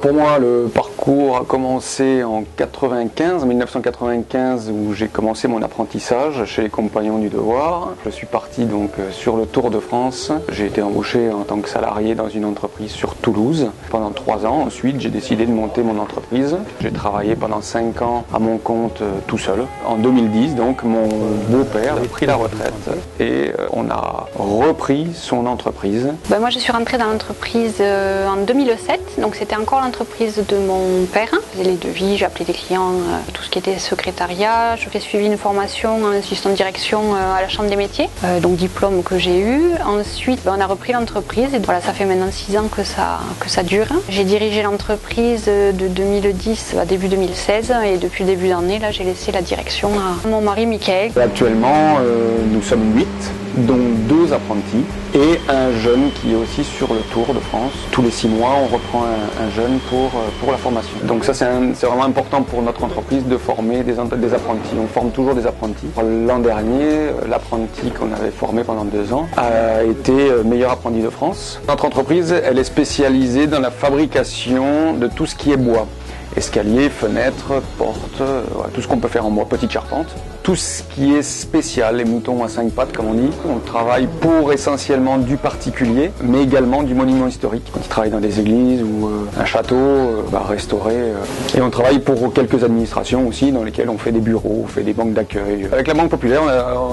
Pour moi, le parcours a commencé en 1995, où j'ai commencé mon apprentissage chez les Compagnons du Devoir. Je suis parti donc sur le Tour de France. J'ai été embauché en tant que salarié dans une entreprise sur Toulouse pendant 3 ans. Ensuite, j'ai décidé de monter mon entreprise. J'ai travaillé pendant 5 ans à mon compte tout seul. En 2010, donc, mon beau-père a pris la retraite et on a repris son entreprise. Moi, je suis rentrée dans l'entreprise en 2007, donc c'était encore l'entreprise de mon père. Je faisais les devis, j'appelais des clients, tout ce qui était secrétariat. J'ai suivi une formation en assistant de direction à la Chambre des métiers, donc diplôme que j'ai eu. Ensuite, on a repris l'entreprise et voilà, ça fait maintenant 6 ans que ça dure. J'ai dirigé l'entreprise de 2010 à début 2016 et depuis le début d'année, là, j'ai laissé la direction à mon mari Michael. Actuellement, nous sommes 8, dont 2 apprentis et un jeune qui est aussi sur le Tour de France. Tous les 6 mois, on reprend un jeune pour la formation. Donc ça, c'est vraiment important pour notre entreprise de former des apprentis. On forme toujours des apprentis. L'an dernier, l'apprenti qu'on avait formé pendant 2 ans a été meilleur apprenti de France. Notre entreprise, elle est spécialisée dans la fabrication de tout ce qui est bois. Escaliers, fenêtres, portes, voilà, tout ce qu'on peut faire en bois, petite charpente. Tout ce qui est spécial, les moutons à 5 pattes comme on dit. On travaille pour essentiellement du particulier, mais également du monument historique. Quand ils travaillent dans des églises ou un château, restauré. Et on travaille pour quelques administrations aussi, dans lesquelles on fait des bureaux, on fait des banques d'accueil. Avec la Banque Populaire,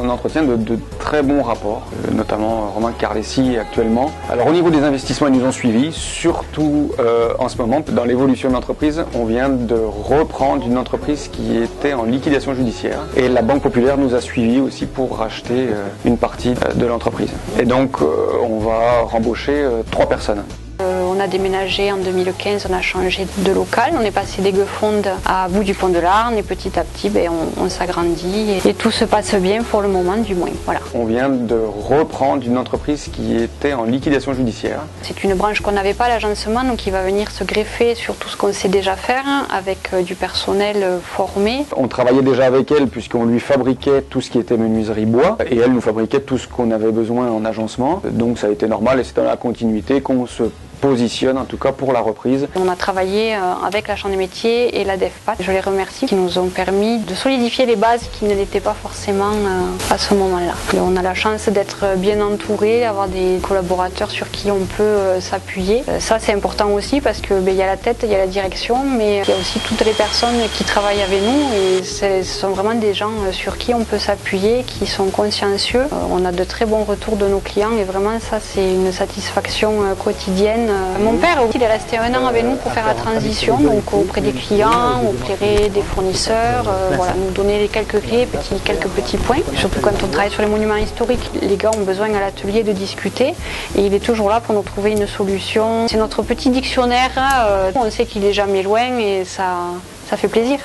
on entretient de très bons rapports, notamment Romain Carlessi actuellement. Alors au niveau des investissements, ils nous ont suivis, surtout en ce moment, dans l'évolution de l'entreprise. On vient de reprendre une entreprise qui était en liquidation judiciaire et la Banque Populaire nous a suivis aussi pour racheter une partie de l'entreprise. Et donc on va rembaucher 3 personnes. On a déménagé en 2015, on a changé de local, on est passé d'Aiguefonde à Bout du Pont de l'Arne et petit à petit on s'agrandit et tout se passe bien pour le moment du moins. Voilà. On vient de reprendre une entreprise qui était en liquidation judiciaire. C'est une branche qu'on n'avait pas, l'agencement, donc qui va venir se greffer sur tout ce qu'on sait déjà faire avec du personnel formé. On travaillait déjà avec elle puisqu'on lui fabriquait tout ce qui était menuiserie bois et elle nous fabriquait tout ce qu'on avait besoin en agencement. Donc ça a été normal et c'est dans la continuité qu'on se positionne en tout cas pour la reprise. On a travaillé avec la Chambre des métiers et la DEFPAT. Je les remercie qui nous ont permis de solidifier les bases qui ne l'étaient pas forcément à ce moment-là. On a la chance d'être bien entouré, d'avoir des collaborateurs sur qui on peut s'appuyer. Ça c'est important aussi parce que il y a la tête, il y a la direction, mais il y a aussi toutes les personnes qui travaillent avec nous et ce sont vraiment des gens sur qui on peut s'appuyer, qui sont consciencieux. On a de très bons retours de nos clients et vraiment ça c'est une satisfaction quotidienne. Mon père il est resté 1 an avec nous pour faire la transition, donc auprès des clients, auprès des fournisseurs, voilà, nous donner les quelques clés, quelques petits points. Surtout quand on travaille sur les monuments historiques, les gars ont besoin à l'atelier de discuter et il est toujours là pour nous trouver une solution. C'est notre petit dictionnaire, on sait qu'il est jamais loin et ça fait plaisir.